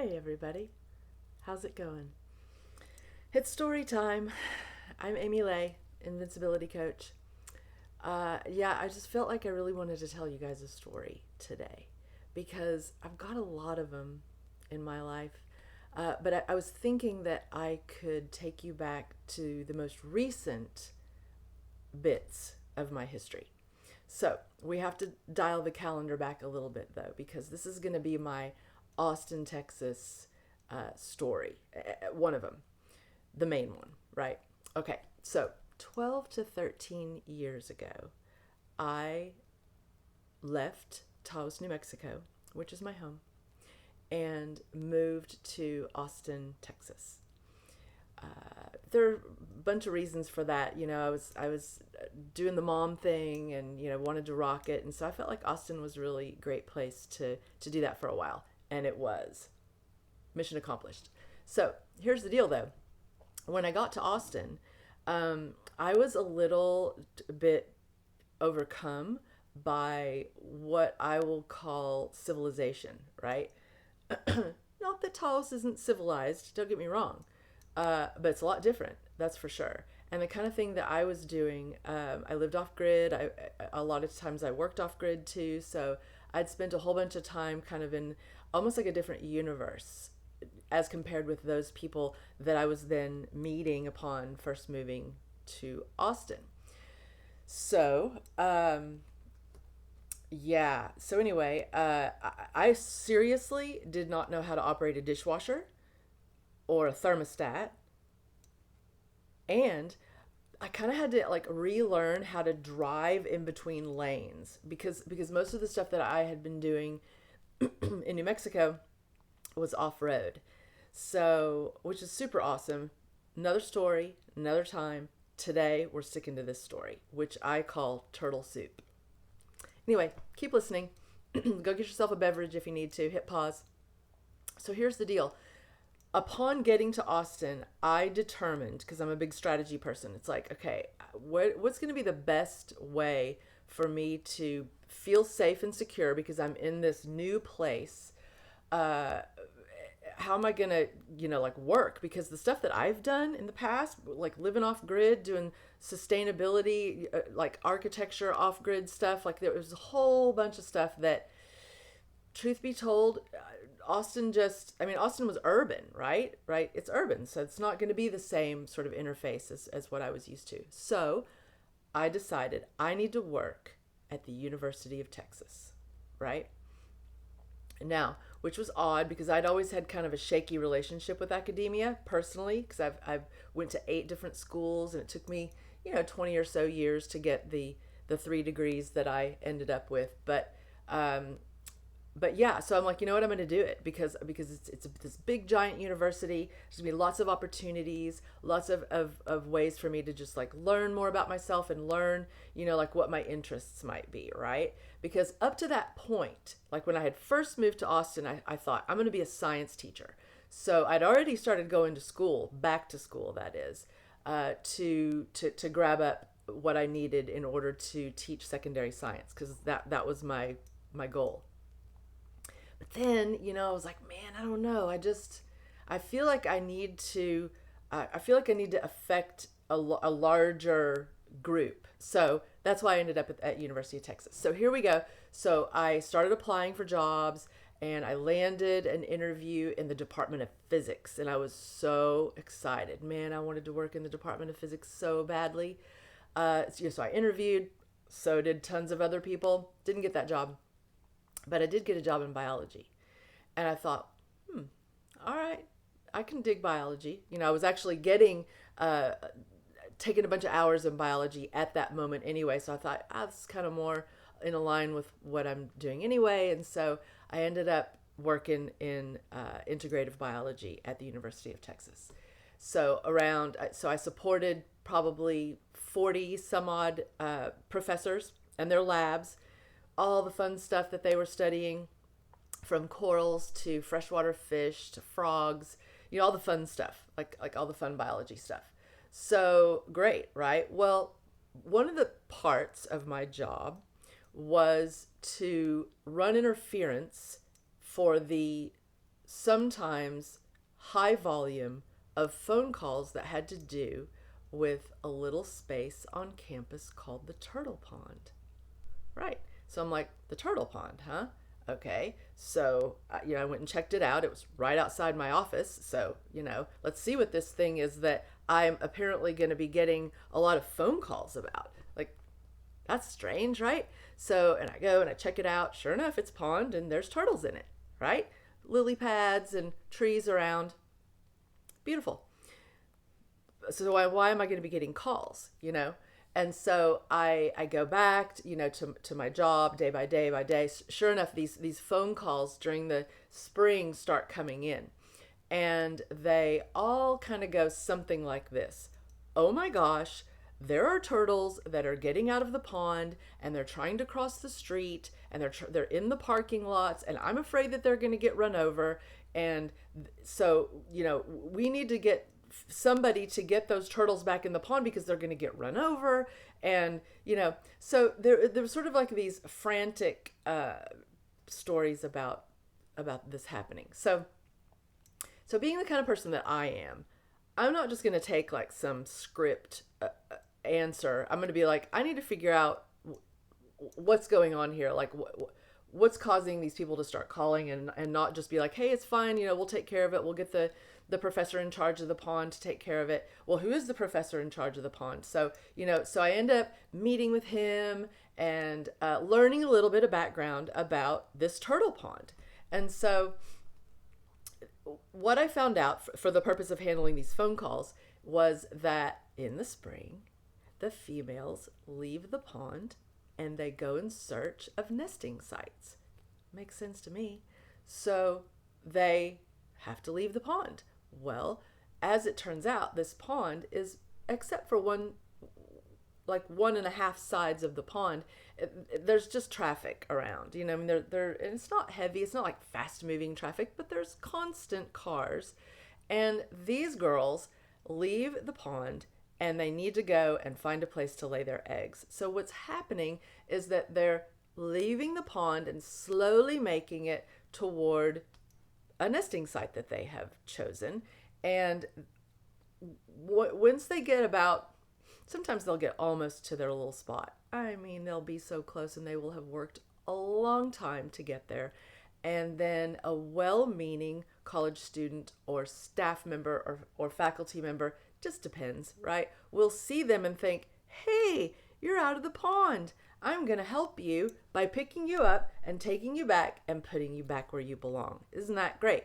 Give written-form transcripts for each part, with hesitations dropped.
Hey everybody, how's it going? It's story time. I'm Amy Lay, Invincibility Coach. I just felt like I really wanted to tell you guys a story today because I've got a lot of them in my life. But I was thinking that I could take you back to the most recent bits of my history. So we have to dial the calendar back a little bit though, because this is going to be my Austin, Texas story. One of them, the main one, right? Okay, so 12 to 13 years ago, I left Taos, New Mexico, which is my home, and moved to Austin, Texas. There are a bunch of reasons for that. I was doing the mom thing, and wanted to rock it, and so I felt like Austin was a really great place to do that for a while, and it was mission accomplished. So here's the deal, though. When I got to Austin, I was a little bit overcome by what I will call civilization, right? Not that Taos isn't civilized, don't get me wrong, but it's a lot different, that's for sure. And the kind of thing that I was doing, I lived off grid. A lot of times I worked off grid too, so I'd spent a whole bunch of time kind of in almost like a different universe as compared with those people that I was then meeting upon first moving to Austin. So, yeah. So anyway, I seriously did not know how to operate a dishwasher or a thermostat, and I kind of had to like relearn how to drive in between lanes because most of the stuff that I had been doing in New Mexico was off road. So, which is super awesome. Another story, another time. Today, we're sticking to this story, which I call turtle soup. Anyway, keep listening. Go get yourself a beverage if you need to. Hit pause. So, here's the deal. Upon getting to Austin, I determined, because I'm a big strategy person, it's like, okay, what's going to be the best way for me to feel safe and secure because I'm in this new place? How am I going to, like work? Because the stuff that I've done in the past, like living off grid, doing sustainability, like architecture off grid stuff, like there was a whole bunch of stuff that, truth be told, Austin was urban, right? Right? It's urban. So it's not going to be the same sort of interface as what I was used to. So I decided I need to work at the University of Texas, right? Now, which was odd because I'd always had kind of a shaky relationship with academia personally, because I've went to 8 different schools, and it took me 20 or so years to get the 3 degrees that I ended up with. But yeah, so I'm like, you know what, I'm going to do it because it's this big giant university. There's going to be lots of opportunities, lots of ways for me to just like learn more about myself and learn, like what my interests might be, right? Because up to that point, like when I had first moved to Austin, I thought I'm going to be a science teacher. So I'd already started going to school, back to school, that is, to grab up what I needed in order to teach secondary science, because that was my goal. But then, I was like, man, I don't know. I feel like I need to, affect a larger group. So that's why I ended up at University of Texas. So here we go. So I started applying for jobs, and I landed an interview in the Department of Physics. And I was so excited. Man, I wanted to work in the Department of Physics so badly. So I interviewed, so did tons of other people. Didn't get that job. But I did get a job in biology. And I thought, all right, I can dig biology. I was actually taking a bunch of hours in biology at that moment anyway. So I thought, this is kind of more in line with what I'm doing anyway. And so I ended up working in integrative biology at the University of Texas. So I supported probably 40 some odd professors and their labs, all the fun stuff that they were studying, from corals to freshwater fish to frogs, all the fun stuff, like all the fun biology stuff. So great, right? Well, one of the parts of my job was to run interference for the sometimes high volume of phone calls that had to do with a little space on campus called the Turtle Pond. Right. So I'm like, the Turtle Pond, huh? Okay. So, I went and checked it out. It was right outside my office. So, let's see what this thing is that I'm apparently going to be getting a lot of phone calls about. Like, that's strange, right? So, and I go and I check it out. Sure enough, it's a pond and there's turtles in it, right? Lily pads and trees around. Beautiful. So why am I going to be getting calls, And so I go back, to my job day by day by day. Sure enough, these phone calls during the spring start coming in. And they all kind of go something like this. Oh my gosh, there are turtles that are getting out of the pond and they're trying to cross the street and they're in the parking lots and I'm afraid that they're going to get run over. And so, we need to get somebody to get those turtles back in the pond because they're going to get run over. And, so there's sort of like these frantic stories about this happening. So being the kind of person that I am, I'm not just going to take like some script answer. I'm going to be like, I need to figure out what's going on here. Like what's causing these people to start calling and not just be like, hey, it's fine. We'll take care of it. We'll get the professor in charge of the pond to take care of it. Well, who is the professor in charge of the pond? So, so I end up meeting with him and learning a little bit of background about this turtle pond. And so what I found out for the purpose of handling these phone calls was that in the spring, the females leave the pond and they go in search of nesting sites. Makes sense to me. So they have to leave the pond. Well, as it turns out, this pond is, except for one and a half sides of the pond, there's just traffic around. And it's not heavy. It's not like fast moving traffic, but there's constant cars. And these girls leave the pond and they need to go and find a place to lay their eggs. So what's happening is that they're leaving the pond and slowly making it toward a nesting site that they have chosen. And once they get sometimes they'll get almost to their little spot. I mean, they'll be so close and they will have worked a long time to get there. And then a well-meaning college student or staff member or faculty member, just depends, right? We'll see them and think, hey, you're out of the pond. I'm going to help you by picking you up and taking you back and putting you back where you belong. Isn't that great?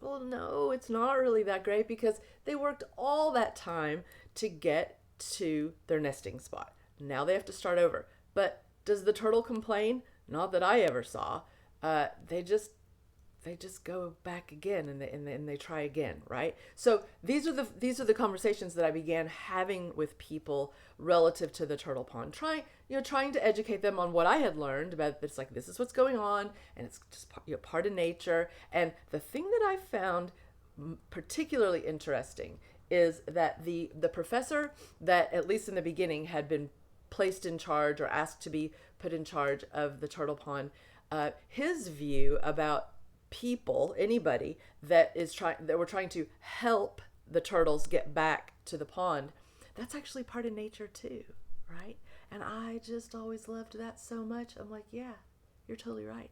Well, no, it's not really that great because they worked all that time to get to their nesting spot. Now they have to start over. But does the turtle complain? Not that I ever saw. They just go back again and they try again, right? So these are the conversations that I began having with people relative to the turtle pond, trying to educate them on what I had learned about. It's like, this is what's going on, and it's just part of nature. And the thing that I found particularly interesting is that the professor that, at least in the beginning, had been placed in charge or asked to be put in charge of the turtle pond, his view about people, anybody that we're trying to help the turtles get back to the pond, that's actually part of nature too, right? And I just always loved that so much. I'm like, yeah, you're totally right.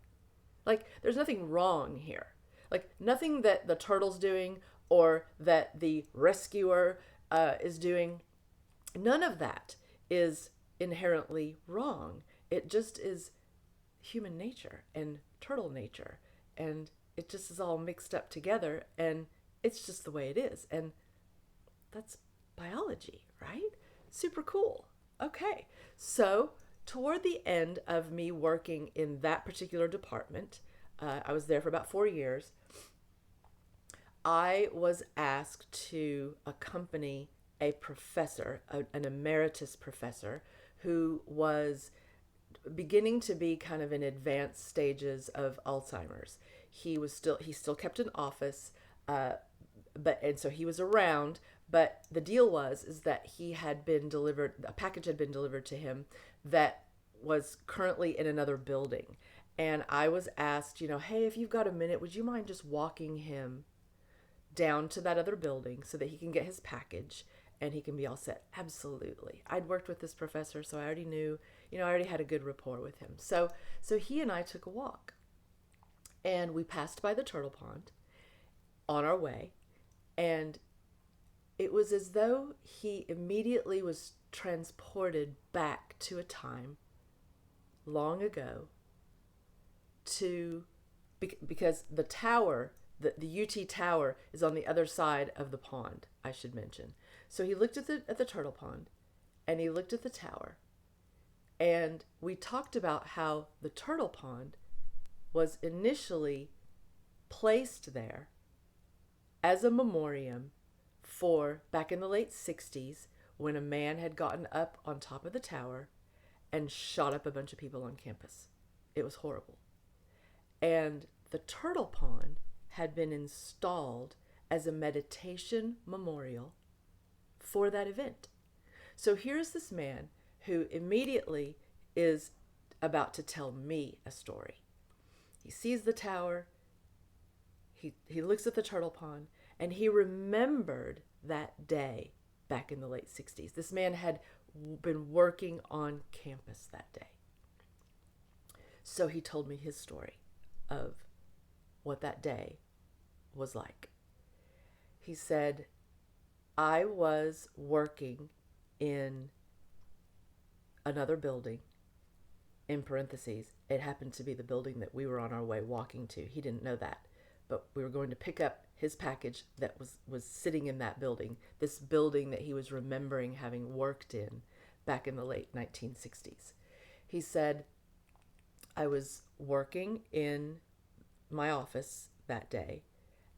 Like, there's nothing wrong here. Like, nothing that the turtle's doing or that the rescuer is doing, none of that is inherently wrong. It just is human nature and turtle nature. And it just is all mixed up together, and it's just the way it is. And that's biology, right? Super cool. Okay. So toward the end of me working in that particular department, I was there for about 4 years. I was asked to accompany a professor, an emeritus professor, who was beginning to be kind of in advanced stages of Alzheimer's. He still kept an office, and so he was around. But the deal is that a package had been delivered to him that was currently in another building, And I was asked, hey, if you've got a minute, would you mind just walking him down to that other building so that he can get his package and he can be all set? Absolutely. I'd worked with this professor, so I already knew, I already had a good rapport with him. So he and I took a walk, and we passed by the turtle pond on our way, and it was as though he immediately was transported back to a time long ago, because the tower, the UT tower, is on the other side of the pond, I should mention. So he looked at the turtle pond, and he looked at the tower, and we talked about how the turtle pond was initially placed there as a memoriam for back in the late 60s, when a man had gotten up on top of the tower and shot up a bunch of people on campus. It was horrible. And the turtle pond had been installed as a meditation memorial for that event. So here's this man who immediately is about to tell me a story. He sees the tower, he looks at the turtle pond, and he remembered that day back in the late 60s. This man had been working on campus that day. So he told me his story of what that day was like. He said, I was working in another building, in parentheses, it happened to be the building that we were on our way walking to. He didn't know that, but we were going to pick up his package that was sitting in that building, this building that he was remembering having worked in back in the late 1960s. He said, I was working in my office that day,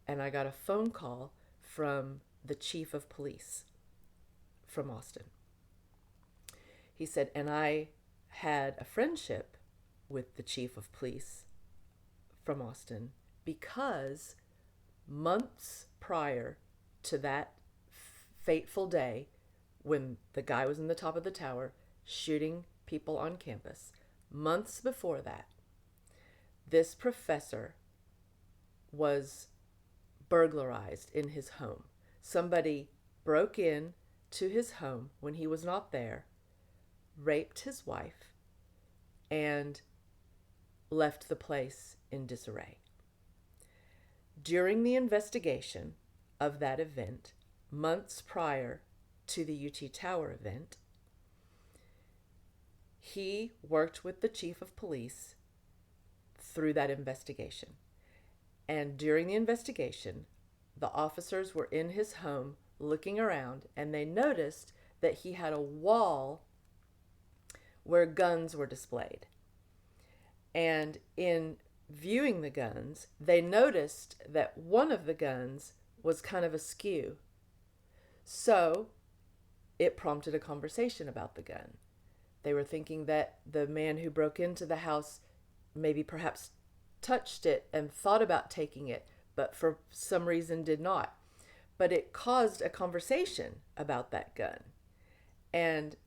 and I got a phone call from the chief of police from Austin. He said, and I had a friendship with the chief of police from Austin because months prior to that fateful day when the guy was in the top of the tower shooting people on campus, months before that, this professor was burglarized in his home. Somebody broke in to his home when he was not there, raped his wife, and left the place in disarray. During the investigation of that event, months prior to the UT Tower event, he worked with the chief of police through that investigation. And during the investigation, the officers were in his home looking around, and they noticed that he had a wall where guns were displayed. And in viewing the guns, they noticed that one of the guns was kind of askew. So it prompted a conversation about the gun. They were thinking that the man who broke into the house maybe perhaps touched it and thought about taking it, but for some reason did not. But it caused a conversation about that gun. And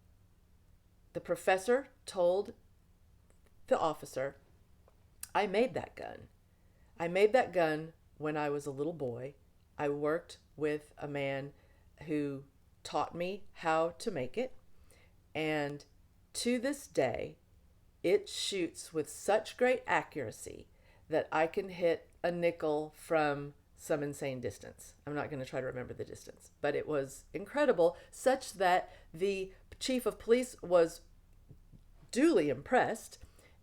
the professor told the officer, I made that gun. I made that gun when I was a little boy. I worked with a man who taught me how to make it. And to this day, it shoots with such great accuracy that I can hit a nickel from some insane distance. I'm not going to try to remember the distance, but it was incredible, such that the chief of police was duly impressed.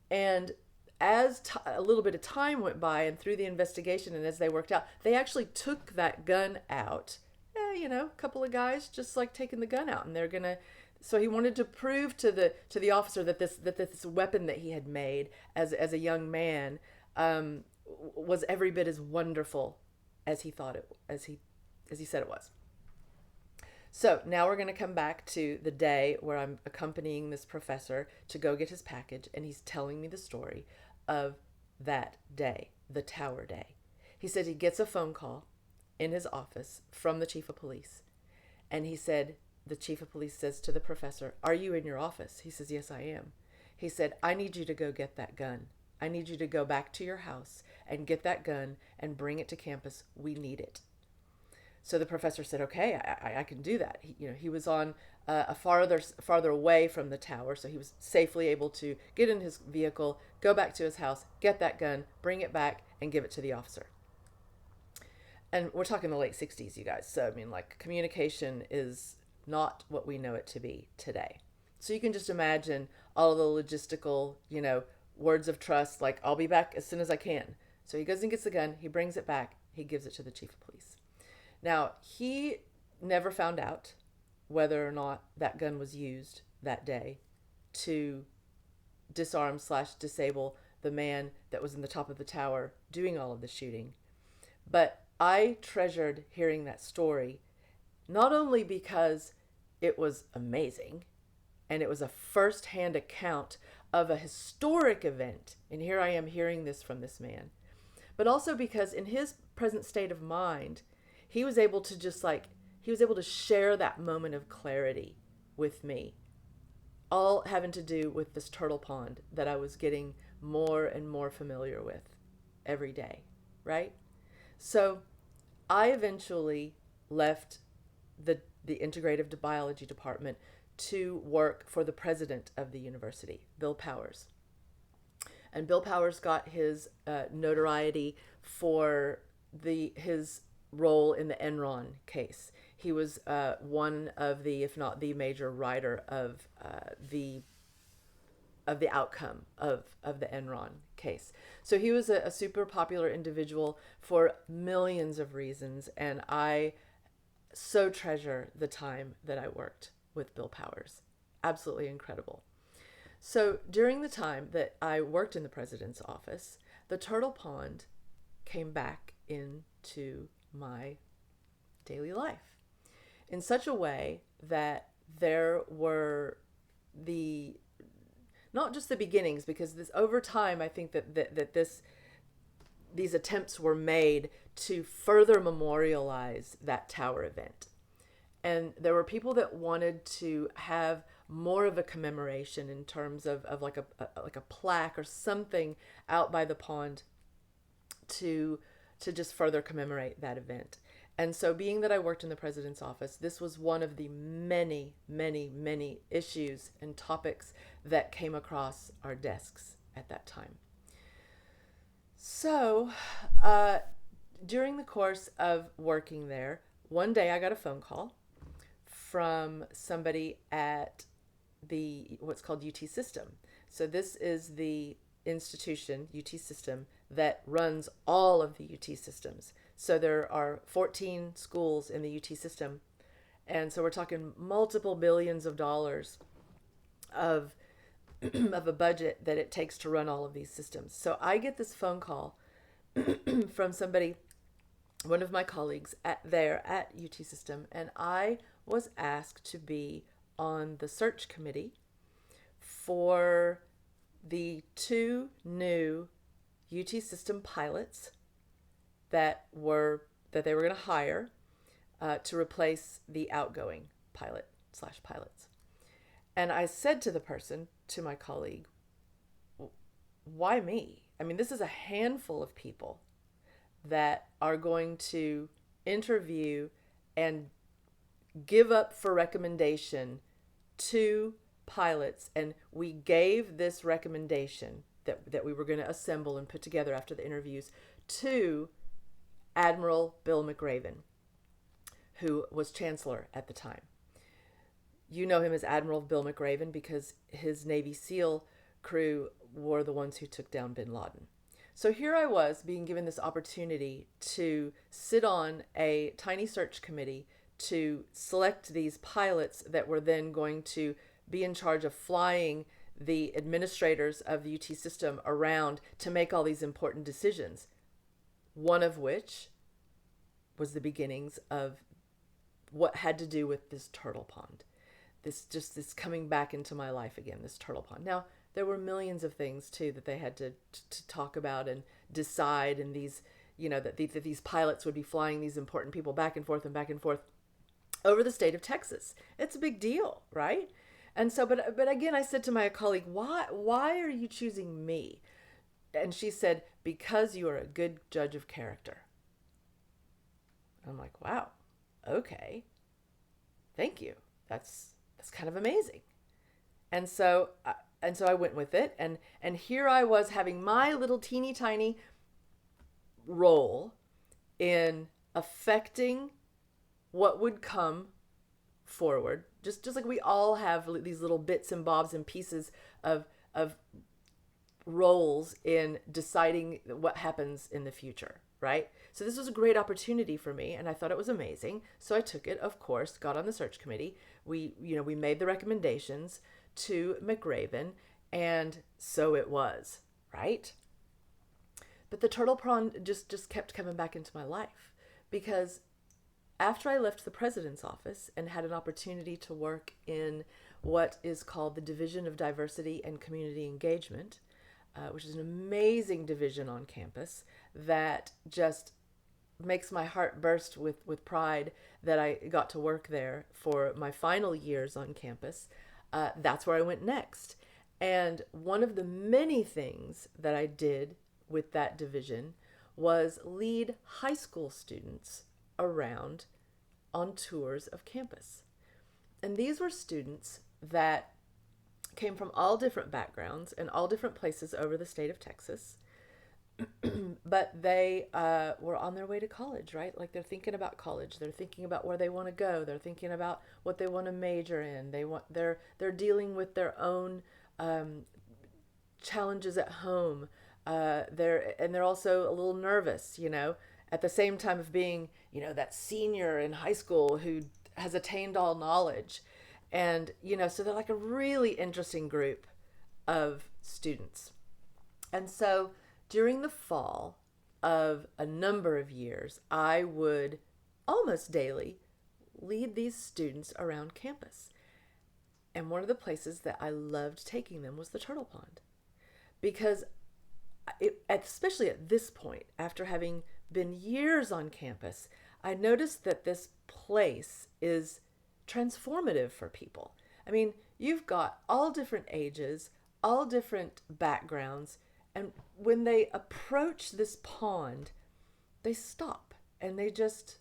And as a little bit of time went by and through the investigation and as they worked out, they actually took that gun out. A couple of guys just like taking the gun out, and they're gonna. So he wanted to prove to the officer that this weapon that he had made as a young man was every bit as wonderful as he thought it, as he said it was. So now we're going to come back to the day where I'm accompanying this professor to go get his package, and he's telling me the story of that day, the tower day. He said he gets a phone call in his office from the chief of police, and he said, the chief of police says to the professor, "Are you in your office?" He says, "Yes, I am." He said, "I need you to go get that gun." I need you to go back to your house and get that gun and bring it to campus. We need it. So the professor said, okay, I can do that. He was on a farther away from the tower, so he was safely able to get in his vehicle, go back to his house, get that gun, bring it back, and give it to the officer. And we're talking the late 60s, you guys. So, I mean, like, communication is not what we know it to be today. So you can just imagine all of the logistical, words of trust, like, I'll be back as soon as I can. So he goes and gets the gun, he brings it back, he gives it to the chief of police. Now, he never found out whether or not that gun was used that day to disarm/disable the man that was in the top of the tower doing all of the shooting. But I treasured hearing that story, not only because it was amazing and it was a first-hand account of a historic event, and here I am hearing this from this man, but also because in his present state of mind, he was able to share that moment of clarity with me, all having to do with this turtle pond that I was getting more and more familiar with every day, right? So I eventually left the integrative biology department to work for the president of the university, Bill Powers. And Bill Powers got his notoriety for his role in the Enron case. He was one of the, if not the major writer of the outcome of the Enron case. So he was a super popular individual for millions of reasons, and I so treasure the time that I worked with Bill Powers. Absolutely incredible. So during the time that I worked in the president's office, the turtle pond came back into my daily life in such a way that there were not just the beginnings, because this over time, I think that these attempts were made to further memorialize that tower event. And there were people that wanted to have more of a commemoration in terms of like a plaque or something out by the pond to just further commemorate that event. And so being that I worked in the president's office, this was one of the many, many, many issues and topics that came across our desks at that time. So during the course of working there, one day I got a phone call from somebody at what's called UT System. So this is the institution, UT System, that runs all of the UT systems. So there are 14 schools in the UT system. And so we're talking multiple billions of dollars of a budget that it takes to run all of these systems. So I get this phone call from somebody, one of my colleagues at UT System, and I was asked to be on the search committee for the 2 new UT System pilots that they were going to hire to replace the outgoing pilots. And I said to my colleague, why me? I mean, this is a handful of people that are going to interview and give up for recommendation 2 pilots. And we gave this recommendation that we were going to assemble and put together after the interviews to Admiral Bill McRaven, who was Chancellor at the time. You know him as Admiral Bill McRaven because his Navy SEAL crew were the ones who took down bin Laden. So here I was being given this opportunity to sit on a tiny search committee to select these pilots that were then going to be in charge of flying the administrators of the UT system around to make all these important decisions, one of which was the beginnings of what had to do with this turtle pond. This coming back into my life again, this turtle pond. Now, there were millions of things too that they had to talk about and decide, and these, that these pilots would be flying these important people back and forth over the state of Texas. It's a big deal, right? And so, but again, I said to my colleague, why are you choosing me? and she said, because you are a good judge of character. I'm like, wow, okay, thank you. That's kind of amazing. And so I went with it, and here I was having my little teeny tiny role in affecting what would come forward, just like we all have these little bits and bobs and pieces of roles in deciding what happens in the future, right? So this was a great opportunity for me, and I thought it was amazing. So I took it, of course, got on the search committee. We made the recommendations to McRaven, and so it was, right? But the turtle pond just kept coming back into my life, because after I left the president's office and had an opportunity to work in what is called the Division of Diversity and Community Engagement, which is an amazing division on campus that just makes my heart burst with pride that I got to work there for my final years on campus. That's where I went next. And one of the many things that I did with that division was lead high school students around on tours of campus. And these were students that came from all different backgrounds and all different places over the state of Texas. But they were on their way to college, right? Like, they're thinking about college. They're thinking about where they want to go. They're thinking about what they want to major in. They're dealing with their own challenges at home. They're also a little nervous, at the same time of being, that senior in high school who has attained all knowledge. And, so they're like a really interesting group of students. And so during the fall of a number of years, I would almost daily lead these students around campus. And one of the places that I loved taking them was the turtle pond. Because especially at this point, after having been years on campus, I noticed that this place is transformative for people. I mean, you've got all different ages, all different backgrounds, and when they approach this pond, they stop and they just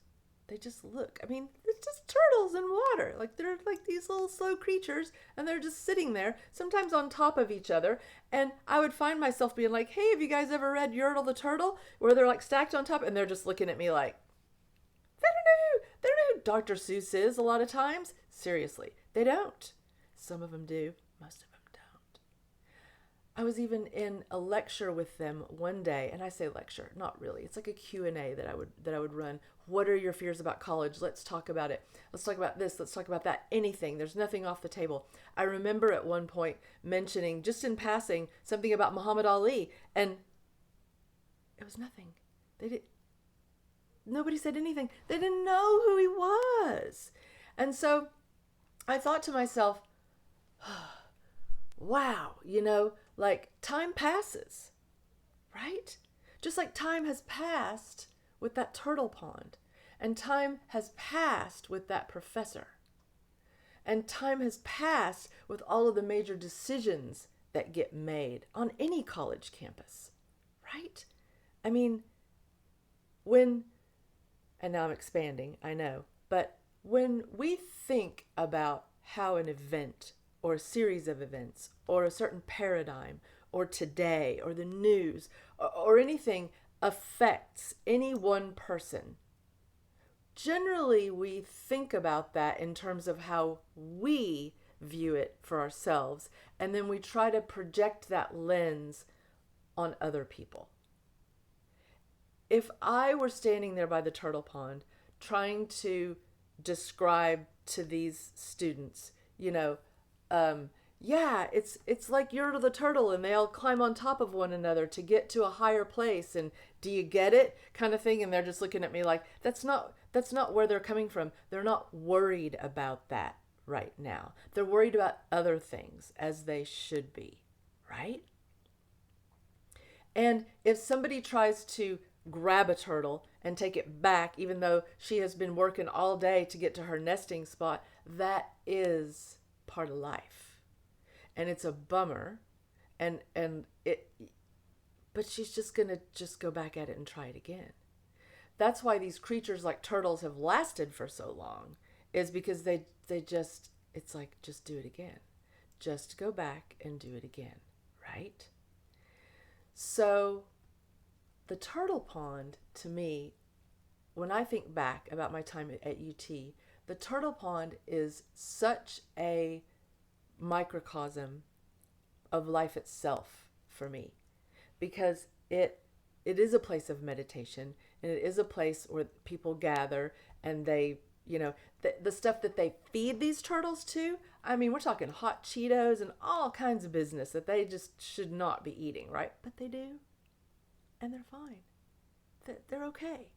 look. I mean, it's just turtles in water. Like, they're like these little slow creatures, and they're just sitting there, sometimes on top of each other. And I would find myself being like, hey, have you guys ever read Yertle the Turtle? Where they're like stacked on top, and they're just looking at me like, they don't know who Dr. Seuss is a lot of times. Seriously, they don't. Some of them do. Most of them don't. I was even in a lecture with them one day, and I say lecture, not really. It's like a Q&A that I would run. What are your fears about college? Let's talk about it. Let's talk about this. Let's talk about that. Anything. There's nothing off the table. I remember at one point mentioning, just in passing, something about Muhammad Ali, and it was nothing. Nobody said anything. They didn't know who he was. And so I thought to myself, wow, like, time passes, right? Just like time has passed with that turtle pond, and time has passed with that professor, and time has passed with all of the major decisions that get made on any college campus, right? I mean, and now I'm expanding, I know, but when we think about how an event or a series of events or a certain paradigm or today or the news or anything affects any one person, generally we think about that in terms of how we view it for ourselves, and then we try to project that lens on other people. If I were standing there by the turtle pond trying to describe to these students, yeah, it's like Yertle the Turtle, and they all climb on top of one another to get to a higher place, and do you get it, kind of thing, and they're just looking at me like, that's not where they're coming from. They're not worried about that right now. They're worried about other things, as they should be, right? And if somebody tries to grab a turtle and take it back, even though she has been working all day to get to her nesting spot, that is part of life. And it's a bummer. And it, but she's just going to just go back at it and try it again. That's why these creatures like turtles have lasted for so long, is because they just, it's like, just do it again. Just go back and do it again, right? So the turtle pond, to me, when I think back about my time at UT, the turtle pond is such a microcosm of life itself for me, because it is a place of meditation, and it is a place where people gather and they, the stuff that they feed these turtles to, I mean, we're talking hot Cheetos and all kinds of business that they just should not be eating, right? But they do, and they're fine. They're okay.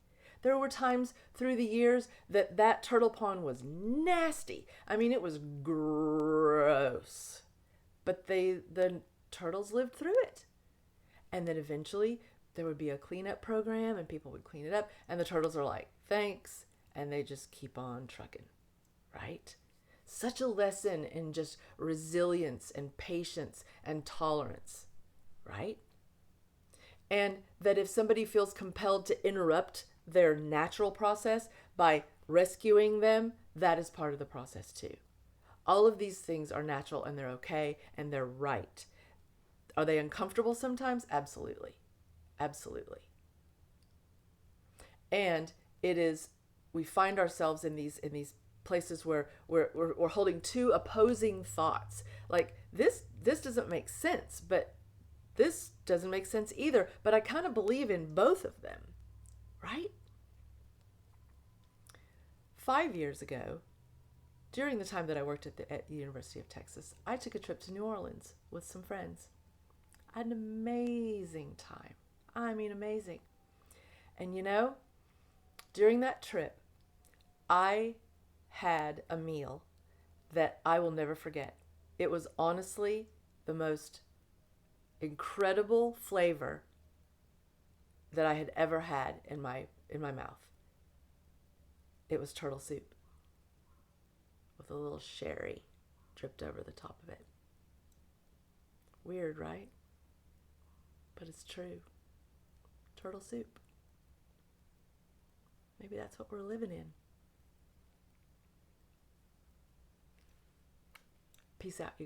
There were times through the years that turtle pond was nasty. I mean, it was gross. But the turtles lived through it. And then eventually there would be a cleanup program and people would clean it up. And the turtles are like, thanks. And they just keep on trucking, right? Such a lesson in just resilience and patience and tolerance, right? And that if somebody feels compelled to interrupt their natural process by rescuing them, that is part of the process too. All of these things are natural and they're okay and they're right. Are they uncomfortable sometimes? Absolutely. Absolutely. And it is, we find ourselves in these places where we're holding two opposing thoughts. Like this doesn't make sense, but this doesn't make sense either. But I kind of believe in both of them, right? 5 years ago, during the time that I worked at the University of Texas, I took a trip to New Orleans with some friends. I had an amazing time. I mean, amazing. And during that trip, I had a meal that I will never forget. It was honestly the most incredible flavor that I had ever had in my mouth. It was turtle soup with a little sherry dripped over the top of it. Weird, right? But it's true. Turtle soup. Maybe that's what we're living in. Peace out, you guys.